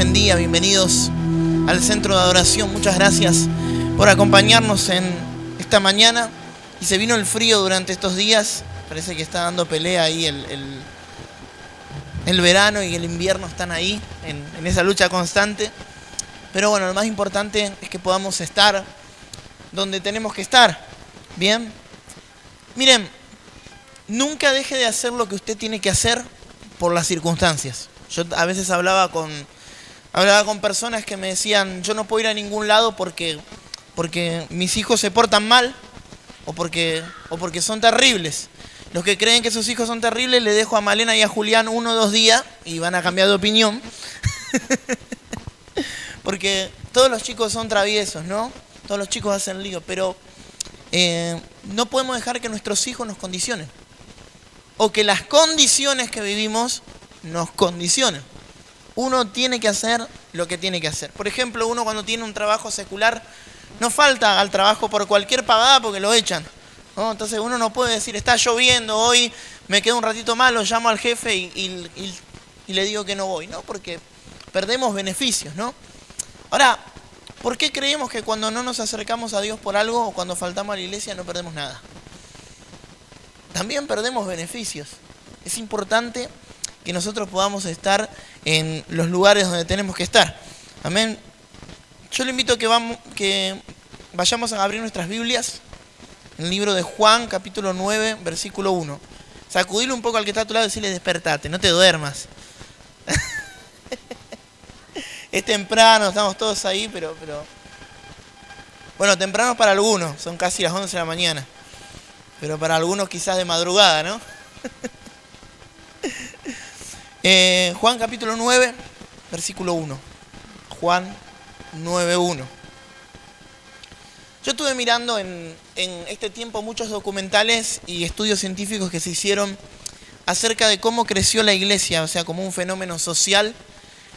bendiga, bienvenidos al centro de adoración. Muchas gracias por acompañarnos en esta mañana. Y se vino el frío durante estos días, parece que está dando pelea ahí el verano y el invierno están ahí en esa lucha constante. Pero bueno, lo más importante es que podamos estar donde tenemos que estar, ¿bien? Miren, nunca deje de hacer lo que usted tiene que hacer por las circunstancias. Yo a veces hablaba con personas que me decían, yo no puedo ir a ningún lado porque mis hijos se portan mal o porque son terribles. Los que creen que sus hijos son terribles, le dejo a Malena y a Julián 1 o 2 días y van a cambiar de opinión. Porque todos los chicos son traviesos, ¿no? Todos los chicos hacen lío, pero no podemos dejar que nuestros hijos nos condicionen. O que las condiciones que vivimos nos condicionen. Uno tiene que hacer lo que tiene que hacer. Por ejemplo, uno cuando tiene un trabajo secular, no falta al trabajo por cualquier pagada porque lo echan, ¿no? Entonces uno no puede decir, está lloviendo, hoy me quedo un ratito más, lo llamo al jefe y le digo que no voy, ¿no? Porque perdemos beneficios, ¿no? Ahora, ¿por qué creemos que cuando no nos acercamos a Dios por algo o cuando faltamos a la iglesia no perdemos nada? También perdemos beneficios. Es importante que nosotros podamos estar en los lugares donde tenemos que estar. Amén. Yo le invito a que vayamos a abrir nuestras Biblias en el libro de Juan, capítulo 9, versículo 1. Sacudile un poco al que está a tu lado y decirle, despertate, no te duermas. Es temprano, estamos todos ahí, pero... Bueno, temprano para algunos, son casi las 11 de la mañana. Pero para algunos quizás de madrugada, ¿no? Juan capítulo 9, versículo 1. Juan 9:1. Yo estuve mirando en este tiempo muchos documentales y estudios científicos que se hicieron acerca de cómo creció la iglesia, o sea, como un fenómeno social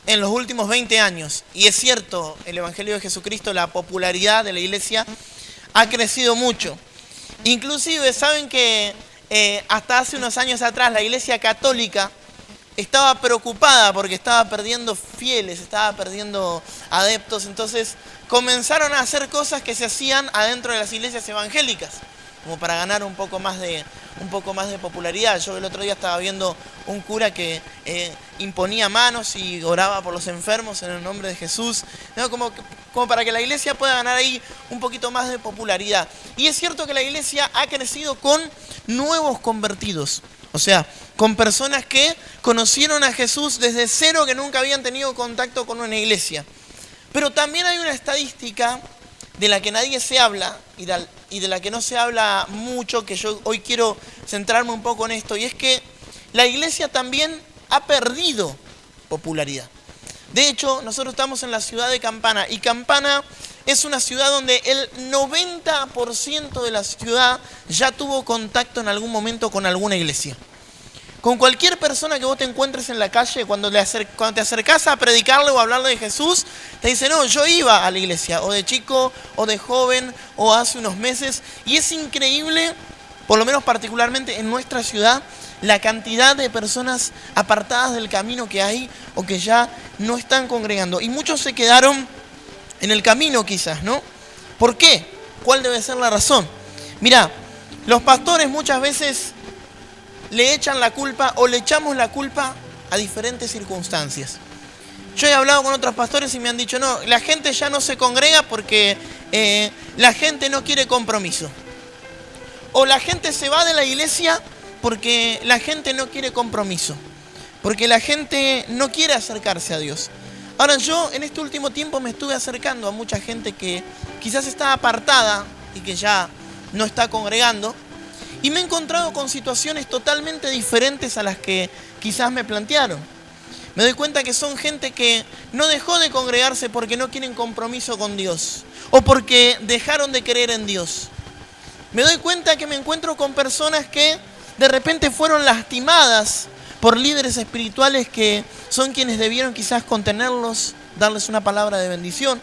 en los últimos 20 años. Y es cierto, el Evangelio de Jesucristo, la popularidad de la iglesia ha crecido mucho. Inclusive, ¿saben que hasta hace unos años atrás la iglesia católica estaba preocupada porque estaba perdiendo fieles, estaba perdiendo adeptos? Entonces comenzaron a hacer cosas que se hacían adentro de las iglesias evangélicas, como para ganar un poco más de popularidad. Yo el otro día estaba viendo un cura que imponía manos y oraba por los enfermos en el nombre de Jesús, ¿no? Como para que la iglesia pueda ganar ahí un poquito más de popularidad. Y es cierto que la iglesia ha crecido con nuevos convertidos, o sea, con personas que conocieron a Jesús desde cero, que nunca habían tenido contacto con una iglesia. Pero también hay una estadística de la que nadie se habla y de la que no se habla mucho, que yo hoy quiero centrarme un poco en esto, y es que la iglesia también ha perdido popularidad. De hecho, nosotros estamos en la ciudad de Campana, y Campana es una ciudad donde el 90% de la ciudad ya tuvo contacto en algún momento con alguna iglesia. Con cualquier persona que vos te encuentres en la calle, cuando te acercás a predicarle o a hablarle de Jesús, te dice, no, yo iba a la iglesia, o de chico, o de joven, o hace unos meses. Y es increíble, por lo menos particularmente en nuestra ciudad, la cantidad de personas apartadas del camino que hay o que ya no están congregando. Y muchos se quedaron en el camino quizás, ¿no? ¿Por qué? ¿Cuál debe ser la razón? Mirá, los pastores muchas veces le echan la culpa o le echamos la culpa a diferentes circunstancias. Yo he hablado con otros pastores y me han dicho, no, la gente ya no se congrega porque la gente no quiere compromiso. O la gente se va de la iglesia porque la gente no quiere compromiso. Porque la gente no quiere acercarse a Dios. Ahora yo en este último tiempo me estuve acercando a mucha gente que quizás está apartada y que ya no está congregando. Y me he encontrado con situaciones totalmente diferentes a las que quizás me plantearon. Me doy cuenta que son gente que no dejó de congregarse porque no quieren compromiso con Dios o porque dejaron de creer en Dios. Me doy cuenta que me encuentro con personas que de repente fueron lastimadas por líderes espirituales que son quienes debieron quizás contenerlos, darles una palabra de bendición.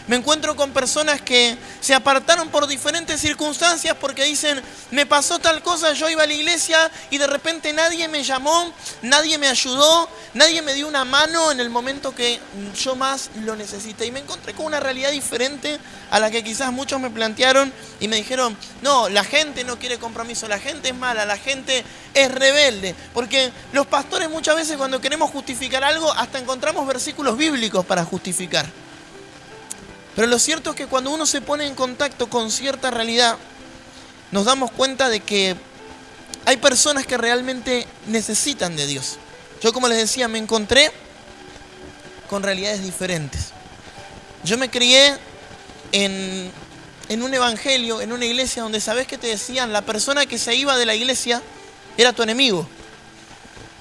Me encuentro con personas que se apartaron por diferentes circunstancias porque dicen, me pasó tal cosa, yo iba a la iglesia y de repente nadie me llamó, nadie me ayudó, nadie me dio una mano en el momento que yo más lo necesité. Y me encontré con una realidad diferente a la que quizás muchos me plantearon y me dijeron, no, la gente no quiere compromiso, la gente es mala, la gente es rebelde. Porque los pastores muchas veces cuando queremos justificar algo hasta encontramos versículos bíblicos para justificar. Pero lo cierto es que cuando uno se pone en contacto con cierta realidad, nos damos cuenta de que hay personas que realmente necesitan de Dios. Yo, como les decía, me encontré con realidades diferentes. Yo me crié en un evangelio, en una iglesia donde sabés que te decían, la persona que se iba de la iglesia era tu enemigo.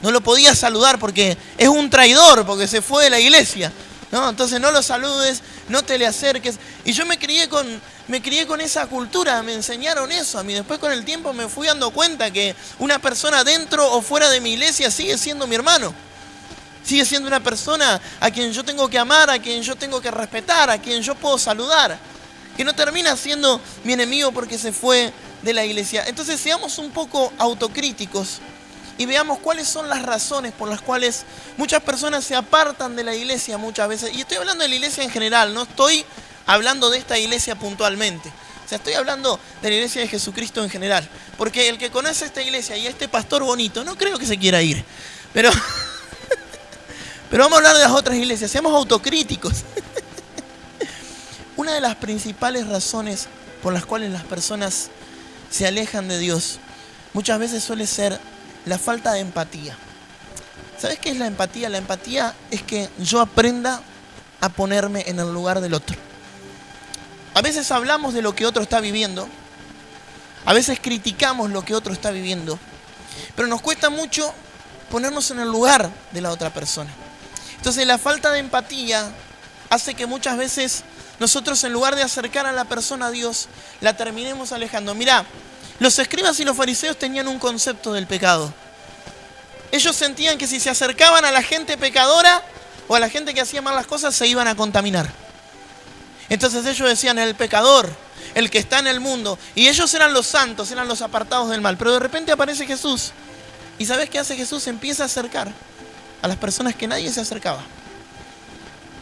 No lo podías saludar porque es un traidor, porque se fue de la iglesia. ¿No? Entonces no lo saludes, no te le acerques. Y yo me crié con esa cultura, me enseñaron eso a mí. Después con el tiempo me fui dando cuenta que una persona dentro o fuera de mi iglesia sigue siendo mi hermano. Sigue siendo una persona a quien yo tengo que amar, a quien yo tengo que respetar, a quien yo puedo saludar. Que no termina siendo mi enemigo porque se fue de la iglesia. Entonces seamos un poco autocríticos y veamos cuáles son las razones por las cuales muchas personas se apartan de la iglesia muchas veces. Y estoy hablando de la iglesia en general, no estoy hablando de esta iglesia puntualmente. O sea, estoy hablando de la iglesia de Jesucristo en general. Porque el que conoce esta iglesia y a este pastor bonito, no creo que se quiera ir. Pero vamos a hablar de las otras iglesias, seamos autocríticos. Una de las principales razones por las cuales las personas se alejan de Dios muchas veces suele ser la falta de empatía. ¿Sabes qué es la empatía? La empatía es que yo aprenda a ponerme en el lugar del otro. A veces hablamos de lo que otro está viviendo, a veces criticamos lo que otro está viviendo, pero nos cuesta mucho ponernos en el lugar de la otra persona. Entonces la falta de empatía hace que muchas veces nosotros, en lugar de acercar a la persona a Dios, la terminemos alejando. Mirá, los escribas y los fariseos tenían un concepto del pecado. Ellos sentían que si se acercaban a la gente pecadora o a la gente que hacía malas cosas, se iban a contaminar. Entonces ellos decían, el pecador, el que está en el mundo. Y ellos eran los santos, eran los apartados del mal. Pero de repente aparece Jesús. ¿Y sabes qué hace Jesús? Se empieza a acercar a las personas que nadie se acercaba.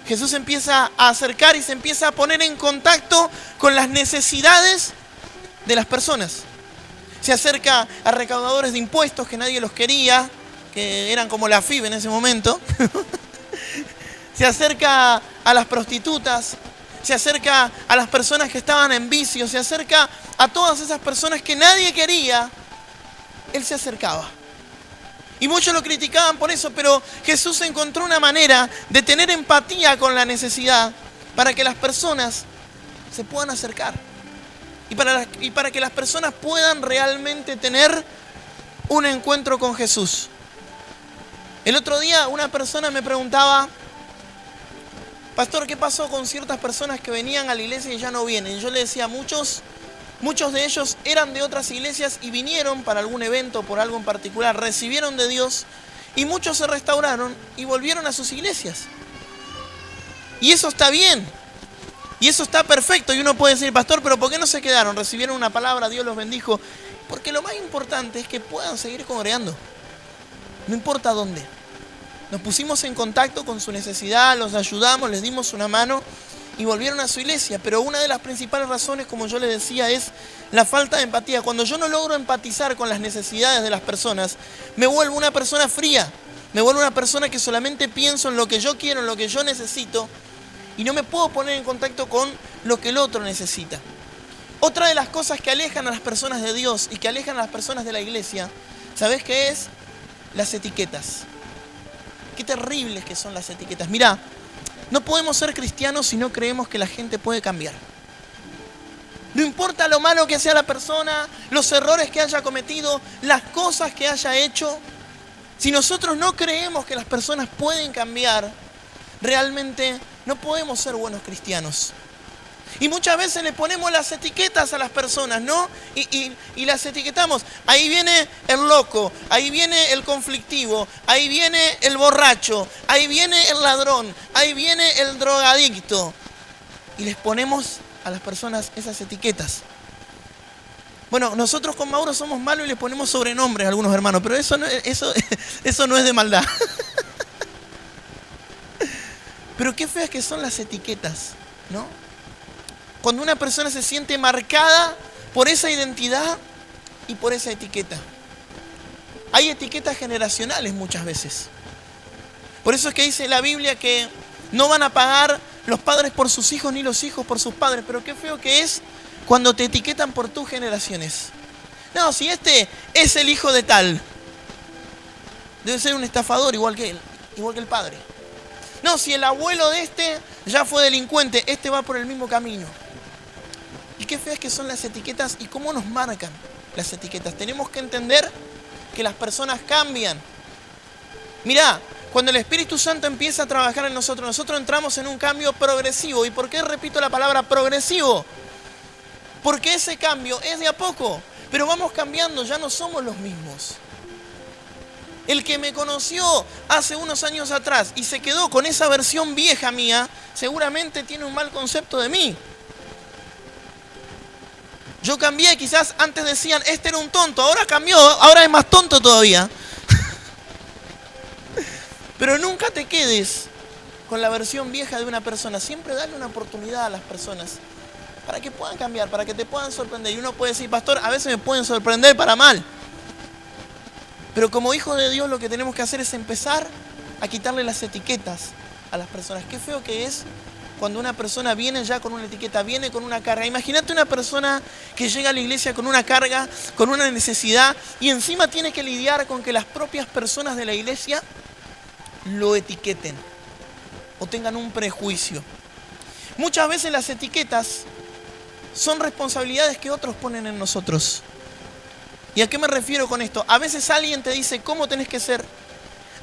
Jesús empieza a acercar y se empieza a poner en contacto con las necesidades de las personas. Se acerca a recaudadores de impuestos que nadie los quería, que eran como la FIB en ese momento. Se acerca a las prostitutas, se acerca a las personas que estaban en vicio, se acerca a todas esas personas que nadie quería. Él se acercaba. Y muchos lo criticaban por eso, pero Jesús encontró una manera de tener empatía con la necesidad para que las personas se puedan acercar. Y para que las personas puedan realmente tener un encuentro con Jesús. El otro día una persona me preguntaba, pastor, ¿qué pasó con ciertas personas que venían a la iglesia y ya no vienen? Yo le decía, muchos de ellos eran de otras iglesias y vinieron para algún evento, por algo en particular, recibieron de Dios y muchos se restauraron y volvieron a sus iglesias. Y eso está bien. Y eso está perfecto. Y uno puede decir, pastor, pero ¿por qué no se quedaron? Recibieron una palabra, Dios los bendijo. Porque lo más importante es que puedan seguir congregando. No importa dónde. Nos pusimos en contacto con su necesidad, los ayudamos, les dimos una mano y volvieron a su iglesia. Pero una de las principales razones, como yo les decía, es la falta de empatía. Cuando yo no logro empatizar con las necesidades de las personas, me vuelvo una persona fría. Me vuelvo una persona que solamente pienso en lo que yo quiero, en lo que yo necesito. Y no me puedo poner en contacto con lo que el otro necesita. Otra de las cosas que alejan a las personas de Dios y que alejan a las personas de la iglesia, ¿sabés qué es? Las etiquetas. Qué terribles que son las etiquetas. Mirá, no podemos ser cristianos si no creemos que la gente puede cambiar. No importa lo malo que sea la persona, los errores que haya cometido, las cosas que haya hecho. Si nosotros no creemos que las personas pueden cambiar, realmente no podemos ser buenos cristianos. Y muchas veces le ponemos las etiquetas a las personas, ¿no? Y las etiquetamos. Ahí viene el loco, ahí viene el conflictivo, ahí viene el borracho, ahí viene el ladrón, ahí viene el drogadicto. y les ponemos a las personas esas etiquetas. Bueno, nosotros con Mauro somos malos y le ponemos sobrenombres a algunos hermanos, pero eso no es de maldad. Pero qué feas que son las etiquetas, ¿no? Cuando una persona se siente marcada por esa identidad y por esa etiqueta. Hay etiquetas generacionales muchas veces. Por eso es que dice la Biblia que no van a pagar los padres por sus hijos ni los hijos por sus padres. Pero qué feo que es cuando te etiquetan por tus generaciones. No, si este es el hijo de tal, debe ser un estafador igual que él, igual que el padre. No, si el abuelo de este ya fue delincuente, este va por el mismo camino. Y qué feas que son las etiquetas y cómo nos marcan las etiquetas. Tenemos que entender que las personas cambian. Mirá, cuando el Espíritu Santo empieza a trabajar en nosotros, nosotros entramos en un cambio progresivo. ¿Y por qué repito la palabra progresivo? Porque ese cambio es de a poco, pero vamos cambiando, ya no somos los mismos. El que me conoció hace unos años atrás y se quedó con esa versión vieja mía, seguramente tiene un mal concepto de mí. Yo cambié, quizás antes decían, este era un tonto, ahora cambió, ahora es más tonto todavía. Pero nunca te quedes con la versión vieja de una persona, siempre dale una oportunidad a las personas para que puedan cambiar, para que te puedan sorprender. Y uno puede decir, pastor, a veces me pueden sorprender para mal. Pero como hijo de Dios lo que tenemos que hacer es empezar a quitarle las etiquetas a las personas. Qué feo que es cuando una persona viene ya con una etiqueta, viene con una carga. Imagínate una persona que llega a la iglesia con una carga, con una necesidad, y encima tiene que lidiar con que las propias personas de la iglesia lo etiqueten o tengan un prejuicio. Muchas veces las etiquetas son responsabilidades que otros ponen en nosotros. ¿Y a qué me refiero con esto? A veces alguien te dice cómo tenés que ser.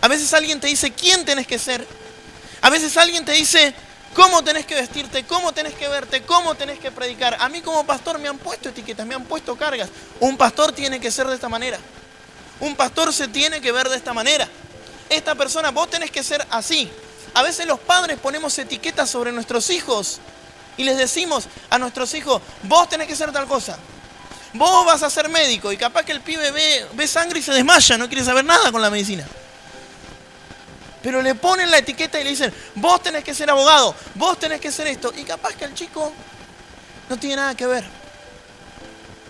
A veces alguien te dice quién tenés que ser. A veces alguien te dice cómo tenés que vestirte, cómo tenés que verte, cómo tenés que predicar. A mí como pastor me han puesto etiquetas, me han puesto cargas. Un pastor tiene que ser de esta manera. Un pastor se tiene que ver de esta manera. Esta persona, vos tenés que ser así. A veces los padres ponemos etiquetas sobre nuestros hijos y les decimos a nuestros hijos, vos tenés que ser tal cosa. Vos vas a ser médico y capaz que el pibe ve sangre y se desmaya, no quiere saber nada con la medicina. Pero le ponen la etiqueta y le dicen, vos tenés que ser abogado, vos tenés que ser esto. Y capaz que el chico no tiene nada que ver.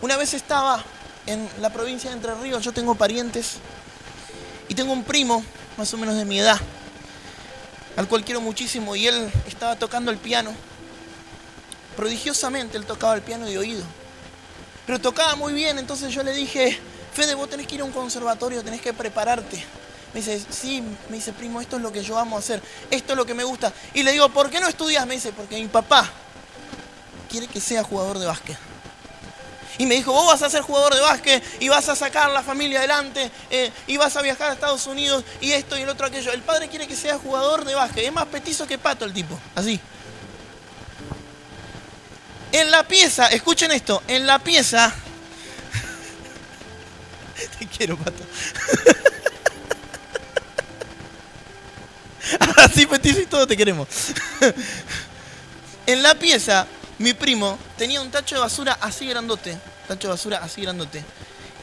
Una vez estaba en la provincia de Entre Ríos, yo tengo parientes y tengo un primo más o menos de mi edad, al cual quiero muchísimo, y él estaba tocando el piano. Prodigiosamente él tocaba el piano de oído. Pero tocaba muy bien, entonces yo le dije, Fede, vos tenés que ir a un conservatorio, tenés que prepararte. Me dice, sí, me dice, primo, esto es lo que yo amo hacer, esto es lo que me gusta. Y le digo, ¿por qué no estudias? Me dice, porque mi papá quiere que sea jugador de básquet. Y me dijo, vos vas a ser jugador de básquet y vas a sacar a la familia adelante y vas a viajar a Estados Unidos y esto y el otro aquello. El padre quiere que sea jugador de básquet, es más petizo que Pato el tipo, así. En la pieza, escuchen esto, en la pieza... Te quiero, Pato. Así petizo y todo te queremos. En la pieza, mi primo tenía un tacho de basura así grandote.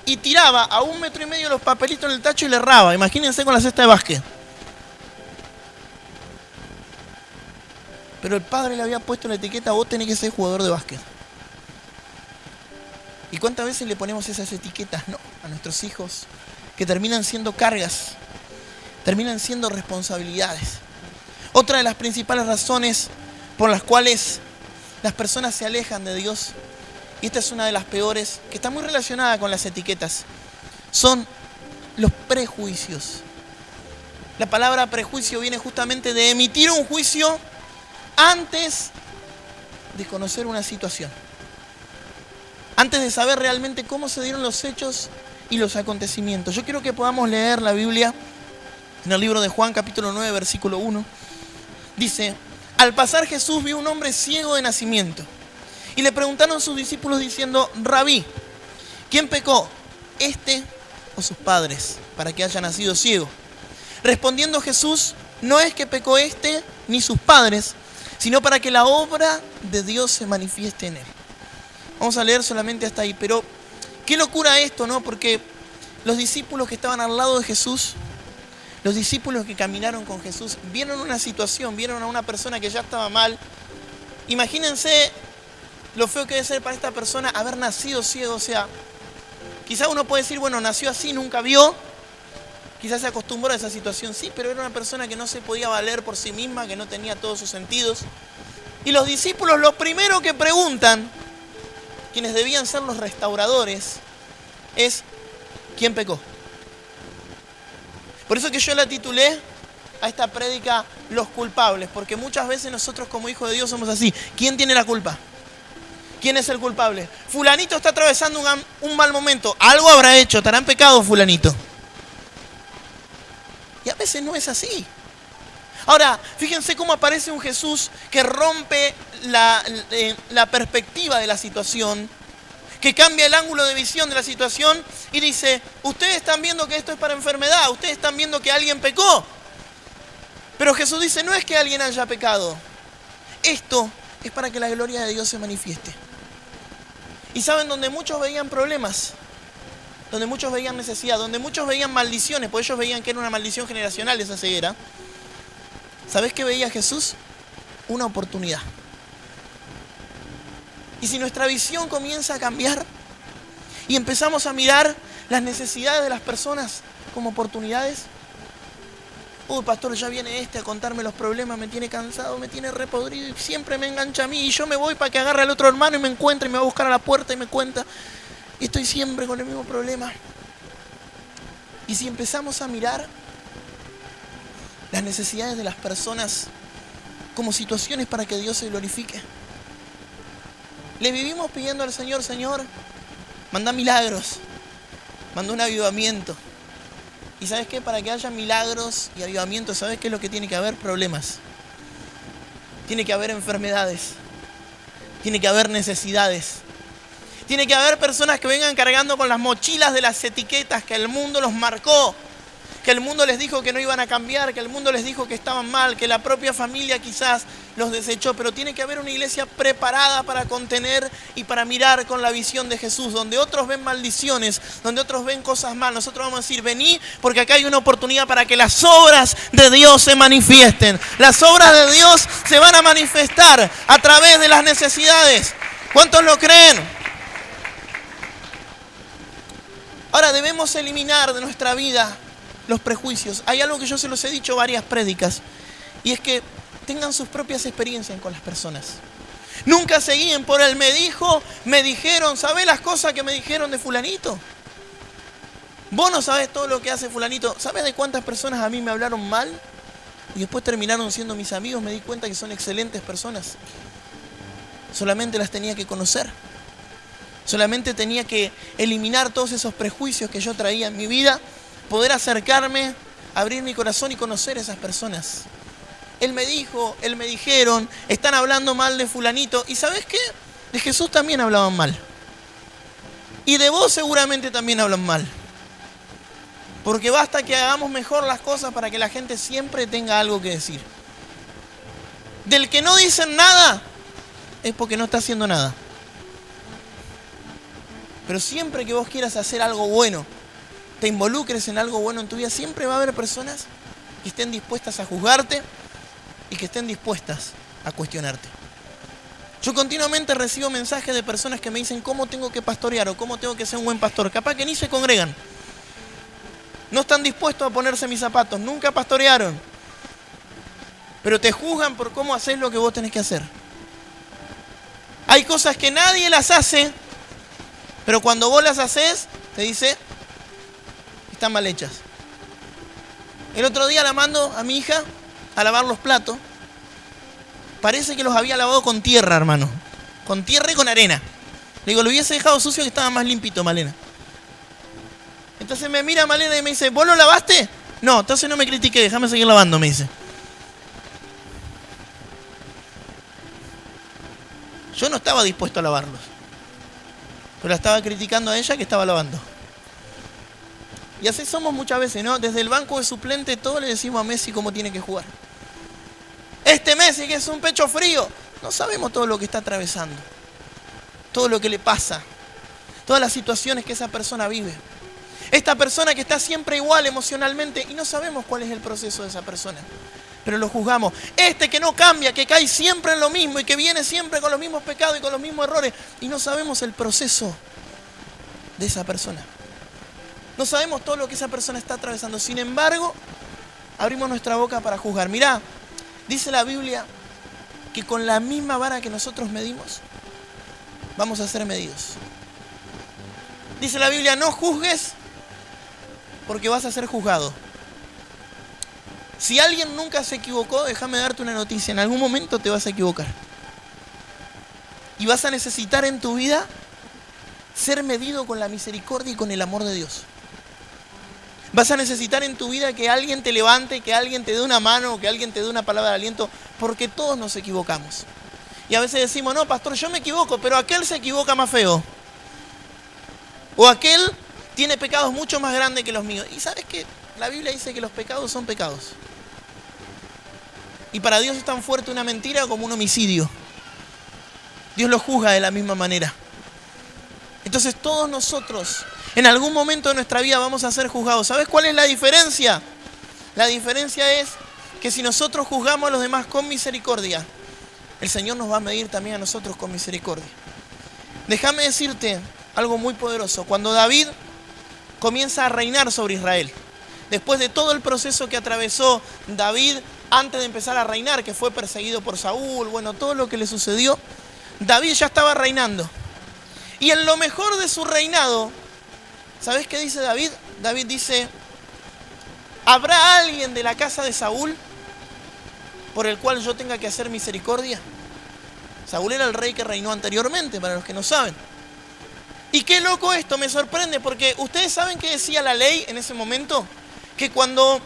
Y tiraba a 1,5 metros los papelitos en el tacho y le erraba. Imagínense con la cesta de básquet. Pero el padre le había puesto la etiqueta, vos tenés que ser jugador de básquet. ¿Y cuántas veces le ponemos esas etiquetas, no, a nuestros hijos? Que terminan siendo cargas, terminan siendo responsabilidades. Otra de las principales razones por las cuales las personas se alejan de Dios, y esta es una de las peores, que está muy relacionada con las etiquetas, son los prejuicios. La palabra prejuicio viene justamente de emitir un juicio antes de conocer una situación. Antes de saber realmente cómo se dieron los hechos y los acontecimientos. Yo quiero que podamos leer la Biblia en el libro de Juan, capítulo 9, versículo 1. Dice, al pasar Jesús vio un hombre ciego de nacimiento. Y le preguntaron sus discípulos diciendo, Rabí, ¿quién pecó, este o sus padres, para que haya nacido ciego? Respondiendo Jesús, no es que pecó este ni sus padres, sino para que la obra de Dios se manifieste en él. Vamos a leer solamente hasta ahí, pero qué locura esto, ¿no? Porque los discípulos que estaban al lado de Jesús, los discípulos que caminaron con Jesús, vieron una situación, vieron a una persona que ya estaba mal. Imagínense lo feo que debe ser para esta persona haber nacido ciego. O sea, quizás uno puede decir, bueno, nació así, nunca vio, quizás se acostumbró a esa situación, sí, pero era una persona que no se podía valer por sí misma, que no tenía todos sus sentidos. Y los discípulos lo primero que preguntan, quienes debían ser los restauradores, es ¿quién pecó? Por eso que yo la titulé a esta prédica Los culpables, porque muchas veces nosotros como hijos de Dios somos así. ¿Quién tiene la culpa? ¿Quién es el culpable? Fulanito está atravesando un mal momento. Algo habrá hecho, estará en pecado fulanito. Y a veces no es así. Ahora, fíjense cómo aparece un Jesús que rompe la perspectiva de la situación, que cambia el ángulo de visión de la situación y dice, ustedes están viendo que esto es para enfermedad, ustedes están viendo que alguien pecó. Pero Jesús dice, no es que alguien haya pecado, esto es para que la gloria de Dios se manifieste. Y saben, donde muchos veían problemas, donde muchos veían necesidad, donde muchos veían maldiciones, porque ellos veían que era una maldición generacional esa ceguera, ¿sabés qué veía Jesús? Una oportunidad. Y si nuestra visión comienza a cambiar y empezamos a mirar las necesidades de las personas como oportunidades, uy, pastor, ya viene a contarme los problemas, me tiene cansado, me tiene repodrido y siempre me engancha a mí y yo me voy para que agarre al otro hermano y me encuentre y me va a buscar a la puerta y me cuenta y estoy siempre con el mismo problema. Y si empezamos a mirar las necesidades de las personas como situaciones para que Dios se glorifique, le vivimos pidiendo al Señor, Señor, manda milagros, manda un avivamiento. ¿Y sabes qué? Para que haya milagros y avivamientos, ¿sabes qué es lo que tiene que haber? Problemas. Tiene que haber enfermedades. Tiene que haber necesidades. Tiene que haber personas que vengan cargando con las mochilas de las etiquetas que el mundo los marcó, que el mundo les dijo que no iban a cambiar, que el mundo les dijo que estaban mal, que la propia familia quizás los desechó, pero tiene que haber una iglesia preparada para contener y para mirar con la visión de Jesús, donde otros ven maldiciones, donde otros ven cosas mal. Nosotros vamos a decir, vení, porque acá hay una oportunidad para que las obras de Dios se manifiesten. Las obras de Dios se van a manifestar a través de las necesidades. ¿Cuántos lo creen? Ahora debemos eliminar de nuestra vida los prejuicios. Hay algo que yo se los he dicho varias prédicas, y es que tengan sus propias experiencias con las personas. Nunca se guíen por el me dijo, me dijeron. ¿Sabés las cosas que me dijeron de fulanito? Vos no sabés todo lo que hace fulanito. ¿Sabés de cuántas personas a mí me hablaron mal? Y después terminaron siendo mis amigos. Me di cuenta que son excelentes personas. Solamente las tenía que conocer. Solamente tenía que eliminar todos esos prejuicios que yo traía en mi vida, poder acercarme, abrir mi corazón y conocer a esas personas. Él me dijo, él me dijeron, están hablando mal de fulanito. ¿Y sabes qué? De Jesús también hablaban mal. Y de vos seguramente también hablan mal. Porque basta que hagamos mejor las cosas para que la gente siempre tenga algo que decir. Del que no dicen nada, es porque no está haciendo nada. Pero siempre que vos quieras hacer algo bueno, te involucres en algo bueno en tu vida, siempre va a haber personas que estén dispuestas a juzgarte y que estén dispuestas a cuestionarte. Yo continuamente recibo mensajes de personas que me dicen cómo tengo que pastorear o cómo tengo que ser un buen pastor. Capaz que ni se congregan. No están dispuestos a ponerse mis zapatos, nunca pastorearon. Pero te juzgan por cómo haces lo que vos tenés que hacer. Hay cosas que nadie las hace, pero cuando vos las haces, te dice, están mal hechas. El otro día la mando a mi hija a lavar los platos. Parece que los había lavado con tierra, hermano. Con tierra y con arena. Le digo, lo hubiese dejado sucio que estaba más limpito, Malena. Entonces me mira Malena y me dice, ¿vos lo lavaste? No, entonces no me critiqué, déjame seguir lavando, me dice. Yo no estaba dispuesto a lavarlos, pero la estaba criticando a ella que estaba lavando. Y así somos muchas veces, ¿no? Desde el banco de suplente todos le decimos a Messi cómo tiene que jugar. Este Messi que es un pecho frío. No sabemos todo lo que está atravesando, todo lo que le pasa, todas las situaciones que esa persona vive. Esta persona que está siempre igual emocionalmente y no sabemos cuál es el proceso de esa persona, pero lo juzgamos. Este que no cambia, que cae siempre en lo mismo y que viene siempre con los mismos pecados y con los mismos errores y no sabemos el proceso de esa persona. No sabemos todo lo que esa persona está atravesando. Sin embargo, abrimos nuestra boca para juzgar. Mirá, dice la Biblia que con la misma vara que nosotros medimos, vamos a ser medidos. Dice la Biblia, no juzgues porque vas a ser juzgado. Si alguien nunca se equivocó, déjame darte una noticia. En algún momento te vas a equivocar. Y vas a necesitar en tu vida ser medido con la misericordia y con el amor de Dios. Vas a necesitar en tu vida que alguien te levante, que alguien te dé una mano, que alguien te dé una palabra de aliento, porque todos nos equivocamos. Y a veces decimos, no, pastor, yo me equivoco, pero aquel se equivoca más feo. O aquel tiene pecados mucho más grandes que los míos. Y sabes que la Biblia dice que los pecados son pecados. Y para Dios es tan fuerte una mentira como un homicidio. Dios lo juzga de la misma manera. Entonces todos nosotros en algún momento de nuestra vida vamos a ser juzgados. ¿Sabes cuál es la diferencia? La diferencia es que si nosotros juzgamos a los demás con misericordia, el Señor nos va a medir también a nosotros con misericordia. Déjame decirte algo muy poderoso. Cuando David comienza a reinar sobre Israel, después de todo el proceso que atravesó David antes de empezar a reinar, que fue perseguido por Saúl, bueno, todo lo que le sucedió, David ya estaba reinando. Y en lo mejor de su reinado, ¿sabes qué dice David? David dice, ¿habrá alguien de la casa de Saúl por el cual yo tenga que hacer misericordia? Saúl era el rey que reinó anteriormente, para los que no saben. Y qué loco esto, me sorprende, porque ustedes saben qué decía la ley en ese momento, que cuando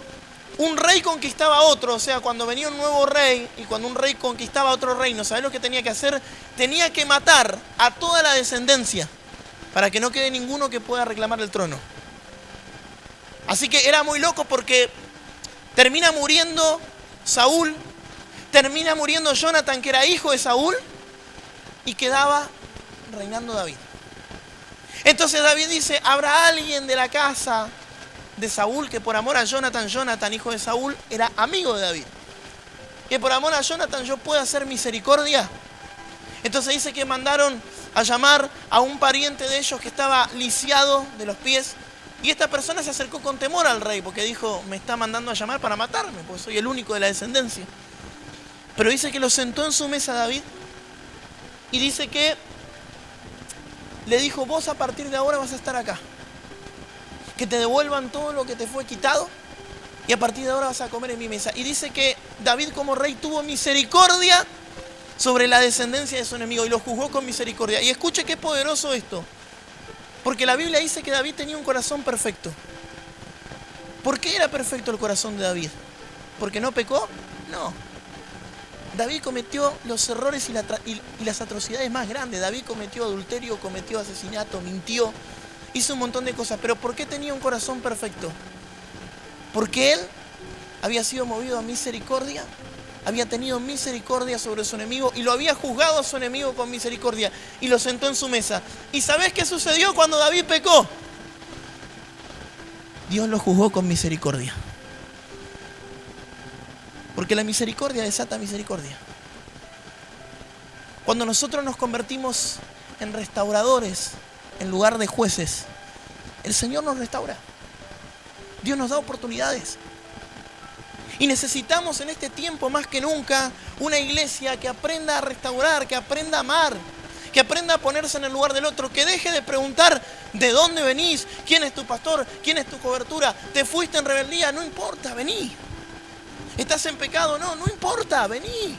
un rey conquistaba a otro, o sea, cuando venía un nuevo rey y cuando un rey conquistaba a otro reino, ¿sabes lo que tenía que hacer? Tenía que matar a toda la descendencia para que no quede ninguno que pueda reclamar el trono. Así que era muy loco porque termina muriendo Saúl, termina muriendo Jonathan, que era hijo de Saúl, y quedaba reinando David. Entonces David dice, ¿habrá alguien de la casa de Saúl que por amor a Jonathan, hijo de Saúl, era amigo de David? Que por amor a Jonathan yo pueda hacer misericordia. Entonces dice que mandaron a llamar a un pariente de ellos que estaba lisiado de los pies. Y esta persona se acercó con temor al rey porque dijo, me está mandando a llamar para matarme, porque soy el único de la descendencia. Pero dice que lo sentó en su mesa David y dice que le dijo, vos a partir de ahora vas a estar acá. Que te devuelvan todo lo que te fue quitado y a partir de ahora vas a comer en mi mesa. Y dice que David como rey tuvo misericordia sobre la descendencia de su enemigo y lo juzgó con misericordia. Y escuche qué poderoso esto, porque la Biblia dice que David tenía un corazón perfecto. ¿Por qué era perfecto el corazón de David? ¿Porque no pecó? No. David cometió los errores y las atrocidades más grandes. David cometió adulterio, cometió asesinato, mintió, hizo un montón de cosas. ¿Pero por qué tenía un corazón perfecto? Porque él había sido movido a misericordia, había tenido misericordia sobre su enemigo y lo había juzgado a su enemigo con misericordia y lo sentó en su mesa. ¿Y sabés qué sucedió cuando David pecó? Dios lo juzgó con misericordia. Porque la misericordia desata misericordia. Cuando nosotros nos convertimos en restauradores en lugar de jueces, el Señor nos restaura. Dios nos da oportunidades. Y necesitamos en este tiempo más que nunca una iglesia que aprenda a restaurar, que aprenda a amar, que aprenda a ponerse en el lugar del otro, que deje de preguntar de dónde venís, quién es tu pastor, quién es tu cobertura, te fuiste en rebeldía, no importa, vení. ¿Estás en pecado? No, no importa, vení.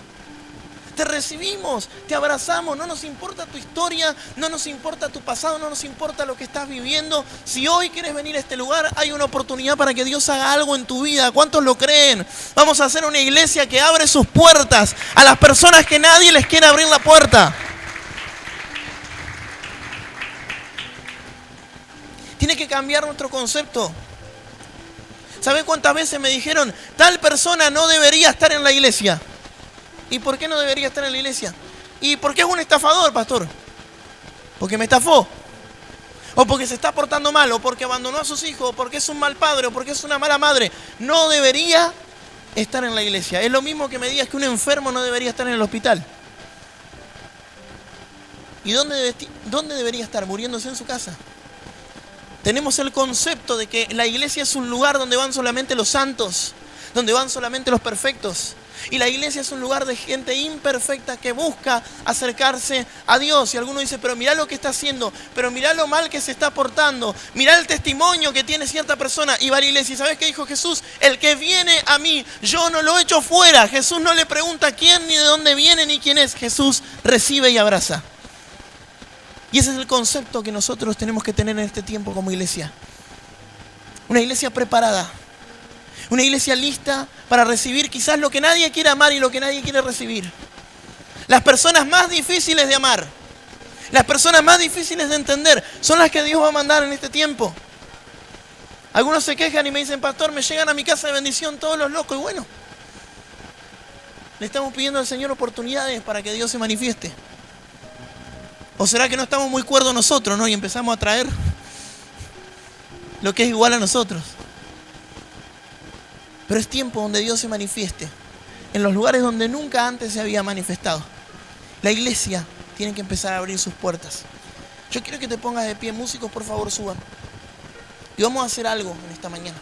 Te recibimos, te abrazamos, no nos importa tu historia, no nos importa tu pasado, no nos importa lo que estás viviendo. Si hoy quieres venir a este lugar, hay una oportunidad para que Dios haga algo en tu vida. ¿Cuántos lo creen? Vamos a hacer una iglesia que abre sus puertas a las personas que nadie les quiere abrir la puerta. Tiene que cambiar nuestro concepto. ¿Saben cuántas veces me dijeron, tal persona no debería estar en la iglesia? ¿Y por qué no debería estar en la iglesia? ¿Y por qué es un estafador, pastor? Porque me estafó. O porque se está portando mal, o porque abandonó a sus hijos, o porque es un mal padre, o porque es una mala madre. No debería estar en la iglesia. Es lo mismo que me digas que un enfermo no debería estar en el hospital. ¿Y dónde debería estar? Muriéndose en su casa. Tenemos el concepto de que la iglesia es un lugar donde van solamente los santos, donde van solamente los perfectos. Y la iglesia es un lugar de gente imperfecta que busca acercarse a Dios. Y alguno dice, pero mirá lo que está haciendo, pero mirá lo mal que se está portando, mirá el testimonio que tiene cierta persona. Y va a la iglesia. ¿Y sabes qué dijo Jesús? El que viene a mí, yo no lo echo fuera. Jesús no le pregunta quién, ni de dónde viene, ni quién es. Jesús recibe y abraza. Y ese es el concepto que nosotros tenemos que tener en este tiempo como iglesia. Una iglesia preparada. Una iglesia lista para recibir quizás lo que nadie quiere amar y lo que nadie quiere recibir. Las personas más difíciles de amar, las personas más difíciles de entender, son las que Dios va a mandar en este tiempo. Algunos se quejan y me dicen, pastor, me llegan a mi casa de bendición todos los locos. Y bueno, le estamos pidiendo al Señor oportunidades para que Dios se manifieste. ¿O será que no estamos muy cuerdos nosotros, no? Y empezamos a traer lo que es igual a nosotros. Pero es tiempo donde Dios se manifieste en los lugares donde nunca antes se había manifestado. La iglesia tiene que empezar a abrir sus puertas. Yo quiero que te pongas de pie. Músicos, por favor, suban. Y vamos a hacer algo en esta mañana.